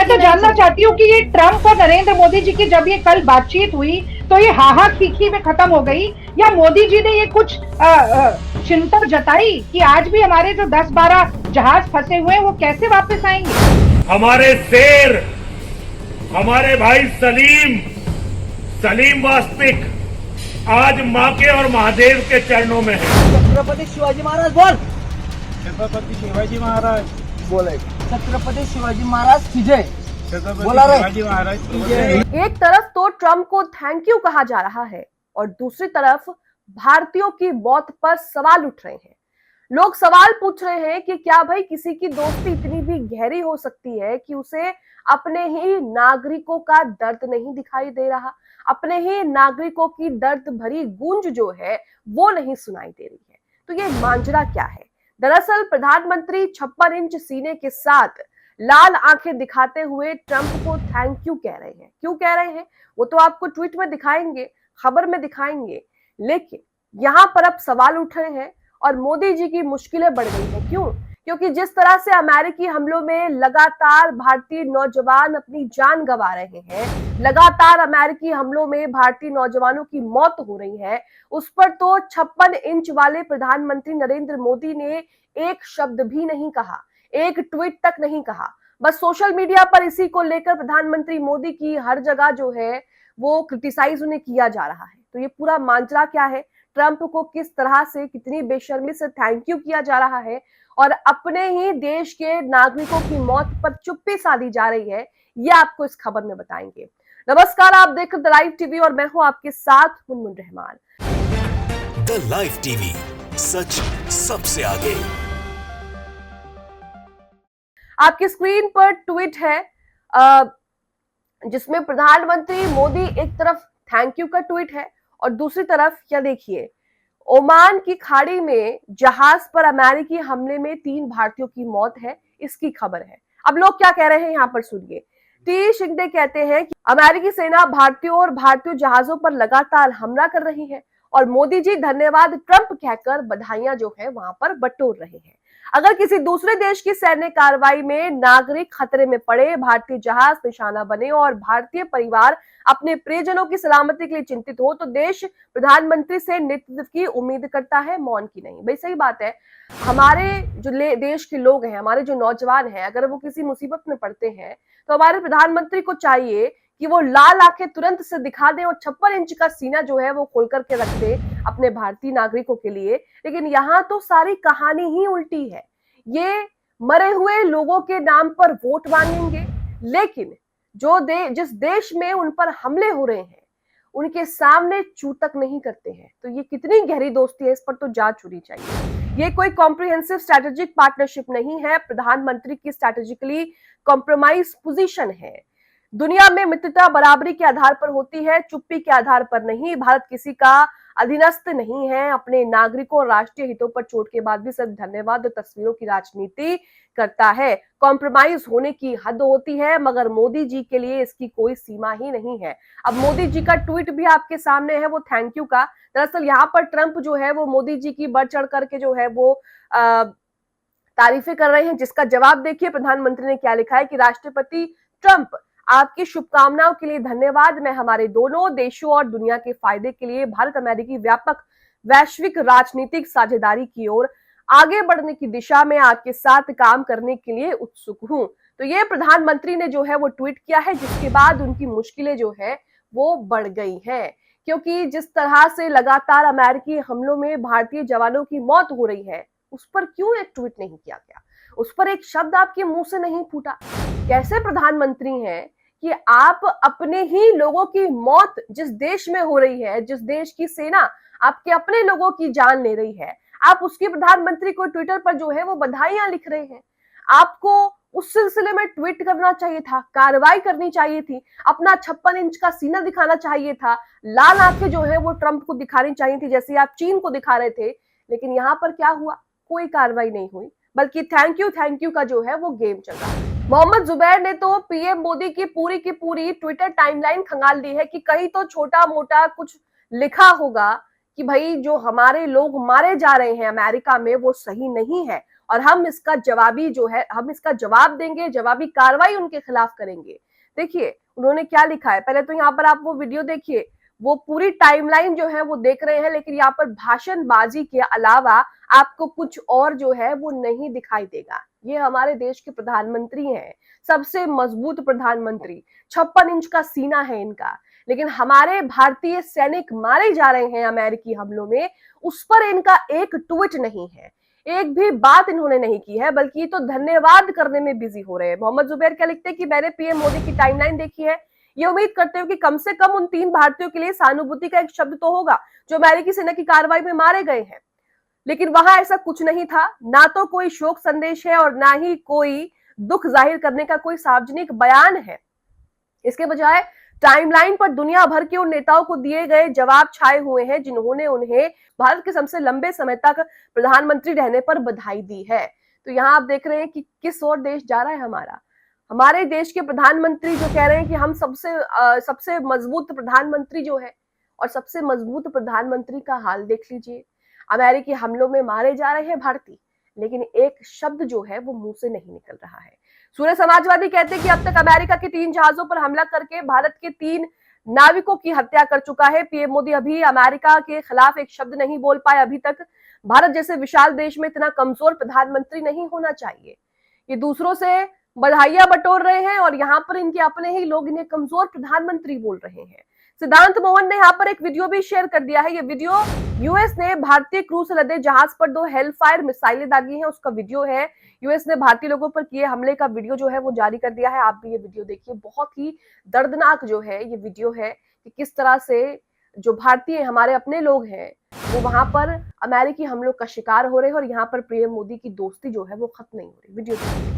तो जानना चाहती हूँ कि ये ट्रंप और नरेंद्र मोदी जी की जब ये कल बातचीत हुई तो ये हाहा खीखी में खत्म हो गई, या मोदी जी ने ये कुछ चिंता जताई कि आज भी हमारे जो 10-12 जहाज फंसे हुए हैं वो कैसे वापस आएंगे? हमारे शेर, हमारे भाई सलीम वास्तविक आज माँ के और महादेव के चरणों में है। छत्रपति शिवाजी महाराज बोल। छत्रपति शिवाजी महाराज बोले। छत्रपति शिवाजी महाराज की जय। बोला रे शिवाजी महाराज की जय। एक तरफ तो ट्रंप को थैंक यू कहा जा रहा है और दूसरी तरफ भारतीयों की मौत पर सवाल उठ रहे हैं। लोग सवाल पूछ रहे हैं कि क्या भाई किसी की दोस्ती इतनी भी गहरी हो सकती है कि उसे अपने ही नागरिकों का दर्द नहीं दिखाई दे रहा, अपने ही नागरिकों की दर्द भरी गूंज जो है वो नहीं सुनाई दे रही है। तो ये मांजरा क्या है? दरअसल प्रधानमंत्री 56 इंच सीने के साथ लाल आंखें दिखाते हुए ट्रंप को थैंक यू कह रहे हैं। क्यों कह रहे हैं वो तो आपको ट्वीट में दिखाएंगे, खबर में दिखाएंगे, लेकिन यहाँ पर अब सवाल उठ रहे हैं और मोदी जी की मुश्किलें बढ़ गई हैं। क्यों? क्योंकि जिस तरह से अमेरिकी हमलों में लगातार भारतीय नौजवान अपनी जान गंवा रहे हैं, लगातार अमेरिकी हमलों में भारतीय नौजवानों की मौत हो रही है, उस पर तो 56 इंच वाले प्रधानमंत्री नरेंद्र मोदी ने एक शब्द भी नहीं कहा, एक ट्वीट तक नहीं कहा। बस सोशल मीडिया पर इसी को लेकर प्रधानमंत्री मोदी की हर जगह जो है वो क्रिटिसाइज उन्हें किया जा रहा है। तो ये पूरा मांजरा क्या है? ट्रंप को किस तरह से, कितनी बेशर्मी से थैंक यू किया जा रहा है और अपने ही देश के नागरिकों की मौत पर चुप्पी साधी जा रही है, ये आपको इस खबर में बताएंगे। नमस्कार, आप देख रहे द लाइव टीवी और मैं हूं आपके साथ Munmun Rahman. The live TV, सच सबसे आगे। आपकी स्क्रीन पर ट्वीट है जिसमें प्रधानमंत्री मोदी एक तरफ थैंक यू का ट्वीट है और दूसरी तरफ क्या देखिए, ओमान की खाड़ी में जहाज पर अमेरिकी हमले में 3 भारतीयों की मौत है, इसकी खबर है। अब लोग क्या कह रहे हैं यहाँ पर सुनिए। टी शिंदे कहते हैं कि अमेरिकी सेना भारतीयों और भारतीय जहाजों पर लगातार हमला कर रही है और मोदी जी धन्यवाद ट्रंप कहकर बधाइयां जो है वहां पर बटोर रहे हैं। अगर किसी दूसरे देश की सैन्य कार्रवाई में नागरिक खतरे में पड़े, भारतीय जहाज निशाना बने और भारतीय परिवार अपने प्रियजनों की सलामती के लिए चिंतित हो तो देश प्रधानमंत्री से नेतृत्व की उम्मीद करता है, मौन की नहीं। भाई सही बात है, हमारे जो देश के लोग हैं, हमारे जो नौजवान हैं, अगर वो किसी मुसीबत में पड़ते हैं तो हमारे प्रधानमंत्री को चाहिए कि वो लाल आंखें तुरंत से दिखा दें और 56 इंच का सीना जो है वो खोल करके रख दे अपने भारतीय नागरिकों के लिए। लेकिन यहाँ तो सारी कहानी ही उल्टी है। ये मरे हुए लोगों के नाम पर वोट मांगेंगे, लेकिन जिस देश में उन पर हमले हो रहे हैं उनके सामने चू तक नहीं करते हैं। तो ये कितनी गहरी दोस्ती है, इस पर तो जांच होनी चाहिए। ये कोई कॉम्प्रिहेंसिव स्ट्रेटेजिक पार्टनरशिप नहीं है, प्रधानमंत्री की स्ट्रेटेजिकली कॉम्प्रोमाइज पोजीशन है। दुनिया में मित्रता बराबरी के आधार पर होती है, चुप्पी के आधार पर नहीं। भारत किसी का अधीनस्थ नहीं है, अपने नागरिकों और राष्ट्रीय हितों पर चोट के बाद भी सिर्फ धन्यवाद और तस्वीरों की राजनीति करता है। कॉम्प्रोमाइज होने की हद होती है, मगर मोदी जी के लिए इसकी कोई सीमा ही नहीं है। अब मोदी जी का ट्वीट भी आपके सामने है, वो थैंक यू का। दरअसल यहाँ पर ट्रंप जो है वो मोदी जी की बढ़ चढ़ करके जो है वो तारीफें कर रहे हैं, जिसका जवाब देखिए प्रधानमंत्री ने क्या लिखा है कि राष्ट्रपति ट्रंप, आपकी शुभकामनाओं के लिए धन्यवाद। मैं हमारे दोनों देशों और दुनिया के फायदे के लिए भारत अमेरिकी व्यापक वैश्विक राजनीतिक साझेदारी की ओर आगे बढ़ने की दिशा में आपके साथ काम करने के लिए उत्सुक हूं। तो ये प्रधानमंत्री ने जो है वो ट्वीट किया है, जिसके बाद उनकी मुश्किलें जो है वो बढ़ गई हैं, क्योंकि जिस तरह से लगातार अमेरिकी हमलों में भारतीय जवानों की मौत हो रही है, उस पर क्यों एक ट्वीट नहीं किया गया, उस पर एक शब्द आपके मुंह से नहीं फूटा। कैसे प्रधानमंत्री हैं कि आप अपने ही लोगों की मौत जिस देश में हो रही है, जिस देश की सेना आपके अपने लोगों की जान ले रही है, आप उसके प्रधानमंत्री को ट्विटर पर जो है वो बधाइयां लिख रहे हैं। आपको उस सिलसिले में ट्वीट करना चाहिए था, कार्रवाई करनी चाहिए थी, अपना 56 इंच का सीना दिखाना चाहिए था, लाल आंखें जो है वो ट्रंप को दिखानी चाहिए थी जैसे आप चीन को दिखा रहे थे। लेकिन यहाँ पर क्या हुआ? कोई कार्रवाई नहीं हुई, बल्कि थैंक यू का जो है वो गेम चल रहा है। मोहम्मद जुबैर ने तो पीएम मोदी की पूरी ट्विटर टाइमलाइन खंगाल दी है कि कहीं तो छोटा मोटा कुछ लिखा होगा कि भाई जो हमारे लोग मारे जा रहे हैं अमेरिका में वो सही नहीं है और हम इसका जवाबी जो है हम इसका जवाब देंगे, जवाबी कार्रवाई उनके खिलाफ करेंगे। देखिए उन्होंने क्या लिखा है, पहले तो यहाँ पर आप वो वीडियो देखिए, वो पूरी टाइमलाइन जो है वो देख रहे हैं, लेकिन यहाँ पर भाषणबाजी के अलावा आपको कुछ और जो है वो नहीं दिखाई देगा। ये हमारे देश के प्रधानमंत्री हैं, सबसे मजबूत प्रधानमंत्री, 56 इंच का सीना है इनका, लेकिन हमारे भारतीय सैनिक मारे जा रहे हैं अमेरिकी हमलों में, उस पर इनका एक ट्वीट नहीं है, एक भी बात इन्होंने नहीं की है, बल्कि तो धन्यवाद करने में बिजी हो रहे हैं। मोहम्मद जुबैर क्या लिखते हैं कि मैंने पीएम मोदी की टाइमलाइन देखी है, ये उम्मीद करते हो कि कम से कम उन 3 भारतीयों के लिए सहानुभूति का एक शब्द तो होगा जो अमेरिकी सेना की कार्रवाई में मारे गए हैं, लेकिन वहां ऐसा कुछ नहीं था। ना तो कोई शोक संदेश है और ना ही कोई दुख जाहिर करने का कोई सार्वजनिक बयान है। इसके बजाय टाइमलाइन पर दुनिया भर के उन नेताओं को दिए गए जवाब छाए हुए हैं जिन्होंने उन्हें भारत के सबसे लंबे समय तक प्रधानमंत्री रहने पर बधाई दी है। तो यहाँ आप देख रहे हैं कि किस ओर देश जा रहा है हमारा। हमारे देश के प्रधानमंत्री जो कह रहे हैं कि हम सबसे मजबूत प्रधानमंत्री जो है, और सबसे मजबूत प्रधानमंत्री का हाल देख लीजिए। अमेरिकी हमलों में मारे जा रहे हैं भारतीय, लेकिन एक शब्द जो है वो मुंह से नहीं निकल रहा है। सूर्य समाजवादी कहते हैं कि अब तक अमेरिका के 3 जहाजों पर हमला करके भारत के 3 नाविकों की हत्या कर चुका है। पीएम मोदी अभी अमेरिका के खिलाफ एक शब्द नहीं बोल पाए अभी तक। भारत जैसे विशाल देश में इतना कमजोर प्रधानमंत्री नहीं होना चाहिए। ये दूसरों से बधाइयां बटोर रहे हैं और यहाँ पर इनके अपने ही लोग इन्हें कमजोर प्रधानमंत्री बोल रहे हैं। सिद्धांत मोहन ने यहाँ पर एक वीडियो भी शेयर कर दिया है। ये वीडियो यूएस ने भारतीय क्रू से लदे जहाज पर 2 हेलफायर मिसाइलें दागी हैं, उसका वीडियो है। यूएस ने भारतीय लोगों पर किए हमले का वीडियो जो है वो जारी कर दिया है। आप भी ये वीडियो देखिए, बहुत ही दर्दनाक जो है ये वीडियो है कि किस तरह से जो भारतीय हमारे अपने लोग हैं वो वहां पर अमेरिकी हमलों का शिकार हो रहे हैं और यहाँ पर पीएम मोदी की दोस्ती जो है वो खत्म नहीं हो रही। वीडियो देखिए।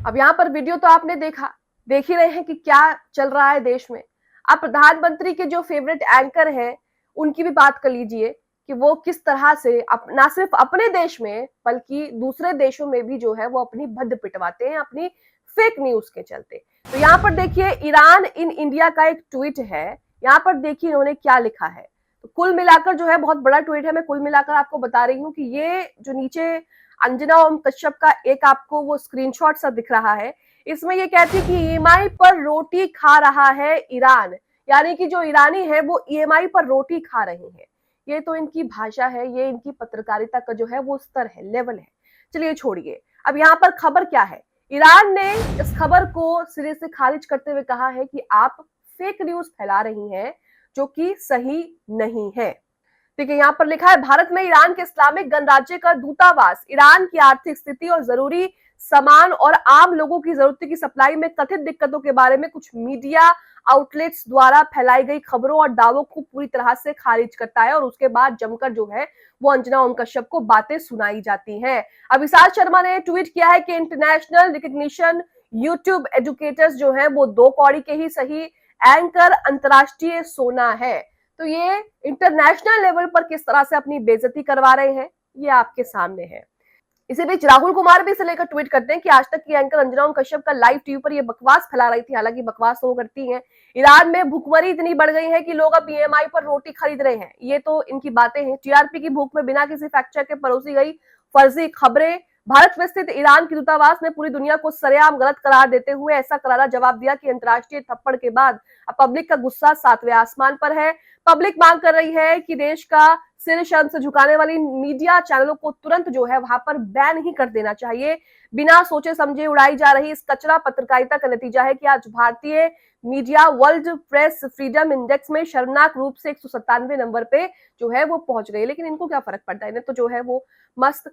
अब यहाँ पर वीडियो तो आपने देख ही रहे हैं कि क्या चल रहा है देश में। आप प्रधानमंत्री के जो फेवरेट एंकर हैं उनकी भी बात कर लीजिए कि वो किस तरह से ना सिर्फ अपने देश में बल्कि दूसरे देशों में भी जो है वो अपनी भद्द पिटवाते हैं अपनी फेक न्यूज के चलते। तो यहाँ पर देखिए ईरान इन इंडिया का एक ट्वीट है, यहाँ पर देखिए इन्होंने क्या लिखा है। तो कुल मिलाकर जो है बहुत बड़ा ट्वीट है, मैं कुल मिलाकर आपको बता रही हूँ कि ये जो नीचे अंजना ओम कश्यप का एक आपको वो स्क्रीनशॉट सा दिख रहा है, इसमें ये कहती है कि ईएमआई पर रोटी खा रहा है ईरान, यानी कि जो ईरानी है वो ईएमआई पर रोटी खा रहे हैं। ये तो इनकी भाषा है, ये इनकी पत्रकारिता का जो है वो स्तर है, लेवल है। चलिए छोड़िए, अब यहाँ पर खबर क्या है। ईरान ने इस खबर को सिरे से खारिज करते हुए कहा है कि आप फेक न्यूज फैला रही हैं जो कि सही नहीं है। देखिए यहाँ पर लिखा है, भारत में ईरान के इस्लामिक गणराज्य का दूतावास ईरान की आर्थिक स्थिति और जरूरी सामान और आम लोगों की जरूरत की सप्लाई में कथित दिक्कतों के बारे में कुछ मीडिया आउटलेट्स द्वारा फैलाई गई खबरों और दावों को पूरी तरह से खारिज करता है और उसके बाद जमकर जो है वो अंजना ओम कश्यप को बातें सुनाई जाती हैं। अभिषाक शर्मा ने ट्वीट किया है कि इंटरनेशनल रिकग्निशन यूट्यूब एजुकेटर्स जो है वो 2 कौड़ी के ही सही एंकर अंतरराष्ट्रीय सोना है। तो ये इंटरनेशनल लेवल पर किस तरह से अपनी बेइज्जती करवा रहे हैं ये आपके सामने है। इसी बीच राहुल कुमार भी इसे लेकर ट्वीट करते हैं कि आज तक की एंकर अंजना ओम कश्यप का लाइव टीवी पर ये बकवास फैला रही थी। हालांकि बकवास तो वो करती हैं। ईरान में भूखमरी इतनी बढ़ गई है कि लोग अब ईएमआई पर रोटी खरीद रहे हैं, ये तो इनकी बातें हैं। टीआरपी की भूख में बिना किसी फैक्ट चेक के परोसी गई फर्जी खबरें। भारत में स्थित ईरान की दूतावास ने पूरी दुनिया को सरेआम गलत करार देते हुए ऐसा करारा जवाब दिया कि अंतर्राष्ट्रीय थप्पड़ के बाद अब पब्लिक का गुस्सा 7वें आसमान पर है। पब्लिक मांग कर रही है कि देश का सिर शर्म से झुकाने वाली मीडिया चैनलों को तुरंत जो है वहां पर बैन ही कर देना चाहिए। बिना सोचे समझे उड़ाई जा रही इस कचरा पत्रकारिता का नतीजा है कि आज भारतीय media world press freedom index में शर्मनाक रूप से 197 नंबर पे जो है वो पहुंच गई। लेकिन इनको क्या फर्क पड़ता है, इन्हें तो जो है वो मस्त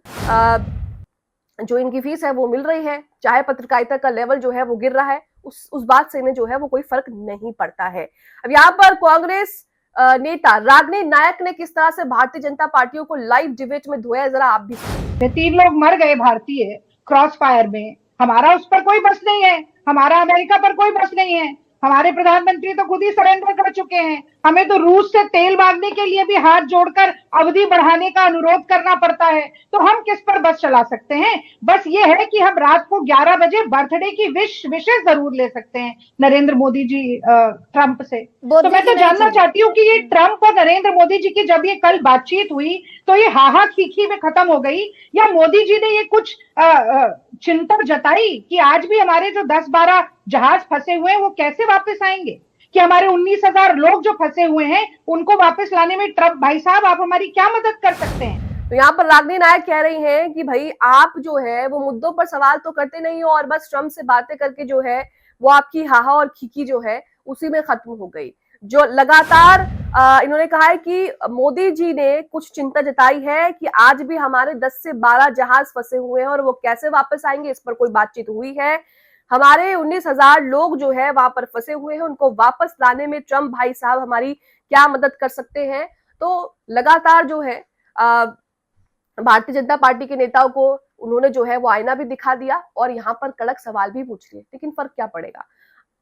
जो इनकी फीस है वो मिल रही है, चाहे पत्रकारिता का लेवल जो है वो गिर रहा है, उस बात से इन्हें जो है वो कोई फर्क नहीं पड़ता है। अब यहाँ पर कांग्रेस नेता रागिनी नायक ने किस तरह से भारतीय जनता पार्टियों को लाइव डिबेट में धोया, जरा आप भी। 3 लोग मर गए भारतीय क्रॉस फायर में, हमारा उस पर कोई बस नहीं है, हमारा अमेरिका पर कोई बस नहीं है। हमारे प्रधानमंत्री तो खुद ही सरेंडर कर चुके हैं। हमें तो रूस से तेल मांगने के लिए भी हाथ जोड़कर अवधि बढ़ाने का अनुरोध करना पड़ता है। तो हम किस पर बस चला सकते हैं? बस ये है कि हम रात को 11 बजे बर्थडे की विशेष जरूर ले सकते हैं नरेंद्र मोदी जी ट्रंप से। तो मैं तो जानना चाहती हूँ कि ये ट्रंप और नरेंद्र मोदी जी की जब ये कल बातचीत हुई तो ये हाहा खीखी में खत्म हो गई, या मोदी जी ने ये कुछ चिंता जताई कि आज भी हमारे जो 10-12 जहाज फंसे हुए हैं वो कैसे वापस आएंगे, कि हमारे 19,000 लोग जो फंसे हुए हैं उनको वापस लाने में ट्रंप भाई साहब आप हमारी क्या मदद कर सकते हैं? तो यहाँ पर रागिनी नायक कह रही हैं कि भाई आप जो है वो मुद्दों पर सवाल तो करते नहीं हो और बस ट्रंप से बातें करके जो है वो आपकी हाहा और खीखी जो है उसी में खत्म हो गई। जो लगातार इन्होंने कहा है कि मोदी जी ने कुछ चिंता जताई है कि आज भी हमारे 10 से 12 जहाज फंसे हुए हैं और वो कैसे वापस आएंगे इस पर कोई बातचीत हुई है। हमारे 19,000 लोग जो है वहां पर फंसे हुए हैं, उनको वापस लाने में ट्रंप भाई साहब हमारी क्या मदद कर सकते हैं। तो लगातार जो है भारतीय जनता पार्टी के नेताओं को उन्होंने जो है वो आईना भी दिखा दिया और यहाँ पर कड़क सवाल भी पूछ लिए, लेकिन फर्क क्या पड़ेगा?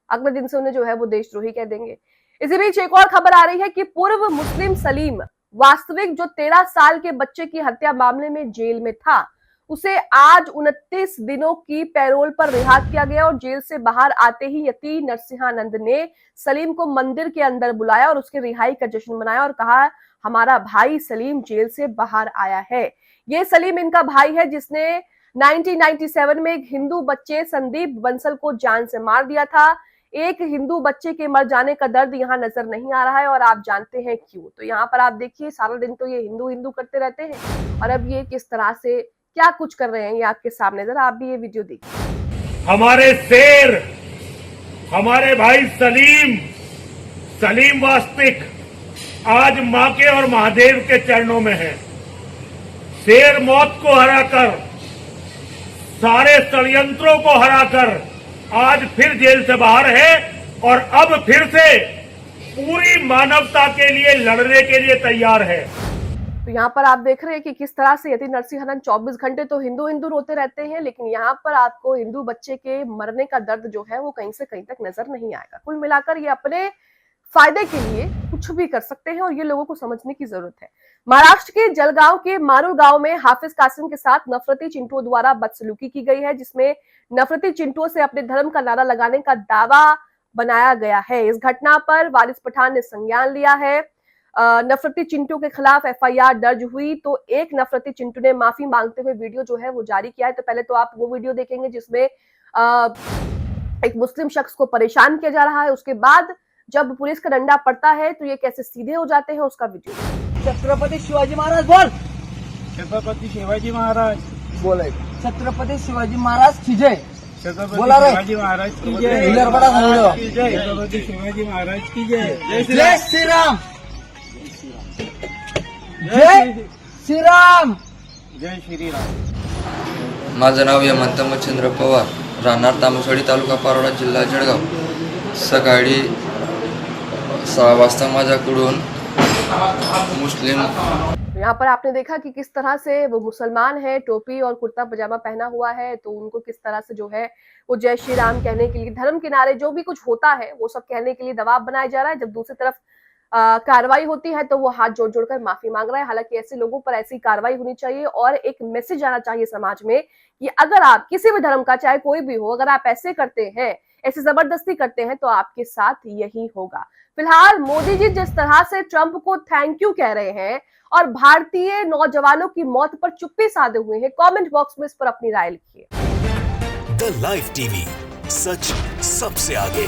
अगले दिन से उन्हें जो है वो देशद्रोही कह देंगे। इसी बीच एक और खबर आ रही है कि पूर्व मुस्लिम सलीम वास्तविक जो 13 साल के बच्चे की हत्या मामले में जेल में था, उसे आज 29 दिनों की पैरोल पर रिहा किया गया और जेल से बाहर आते ही यति नरसिंहानंद ने सलीम को मंदिर के अंदर बुलाया और उसके रिहाई का जश्न मनाया और कहा हमारा भाई सलीम जेल से बाहर आया है। ये सलीम इनका भाई है जिसने 1997 में एक हिंदू बच्चे संदीप बंसल को जान से मार दिया था। एक हिंदू बच्चे के मर जाने का दर्द यहाँ नजर नहीं आ रहा है और आप जानते हैं क्यों। तो यहाँ पर आप देखिए सारा दिन तो ये हिंदू हिंदू करते रहते हैं और अब ये किस तरह से क्या कुछ कर रहे हैं ये आपके सामने, जरा आप भी ये वीडियो देखिए। हमारे शेर, हमारे भाई सलीम वास्तविक आज मां के और महादेव के चरणों में है। शेर मौत को हराकर, सारे षड्यंत्रों को हराकर आज फिर जेल से बाहर है और अब फिर से पूरी मानवता के लिए लड़ने के लिए तैयार है। तो यहाँ पर आप देख रहे हैं कि किस तरह से यति नरसिंहानंद 24 घंटे तो हिंदू हिंदू रोते रहते हैं, लेकिन यहाँ पर आपको हिंदू बच्चे के मरने का दर्द जो है वो कहीं से कहीं तक नजर नहीं आएगा। कुल मिलाकर ये अपने फायदे के लिए कुछ भी कर सकते हैं और ये लोगों को समझने की जरूरत है। महाराष्ट्र के जलगांव के मारुल गांव में हाफिज कासिम के साथ नफरती चिंटुओं द्वारा बदसलूकी की गई है, जिसमें नफरती चिंटुओं से अपने धर्म का नारा लगाने का दावा बनाया गया है। इस घटना पर वारिस पठान ने संज्ञान लिया है। नफरती चिंटू के खिलाफ एफआईआर दर्ज हुई तो एक नफरती चिंटू ने माफी मांगते हुए वीडियो जो है वो जारी किया है। तो पहले तो आप वो वीडियो देखेंगे जिसमें एक मुस्लिम शख्स को परेशान किया जा रहा है, उसके बाद जब पुलिस का डंडा पड़ता है तो ये कैसे सीधे हो जाते हैं उसका वीडियो। छत्रपती शिवाजी महाराज बोल। छत्रपती शिवाजी महाराज बोले छत्रपती शिवाजी महाराज की जय। बोला रे शिवाजी महाराज की जय। छत्रपती शिवाजी महाराज की जय। जय श्री राम। जय श्रीराम। जय श्रीराम। माझं नाव हेमंत मच्छिंद्र पवार, राहणार तामसवाडी, तालुका पारोळा, जिल्हा जळगाव। सकाळी 6 वाजता माझ्याकडून मुस्लिम। यहाँ पर आपने देखा कि किस तरह से वो मुसलमान है, टोपी और कुर्ता पजामा पहना हुआ है, तो उनको किस तरह से जो है वो जय श्री राम कहने के लिए, धर्म किनारे जो भी कुछ होता है वो सब कहने के लिए दबाव बनाया जा रहा है। जब दूसरी तरफ कार्रवाई होती है तो वो हाथ जोड़ जोड़कर माफी मांग रहा है। हालांकि ऐसे लोगों पर ऐसी कार्रवाई होनी चाहिए और एक मैसेज आना चाहिए समाज में कि अगर आप किसी भी धर्म का, चाहे कोई भी हो, अगर आप ऐसे करते हैं, ऐसे जबरदस्ती करते हैं तो आपके साथ यही होगा। फिलहाल मोदी जी जिस तरह से ट्रंप को थैंक यू कह रहे हैं और भारतीय नौजवानों की मौत पर चुप्पी साधे हुए हैं, कमेंट बॉक्स में इस पर अपनी राय लिखिए। द लाइव टीवी, सच सबसे आगे।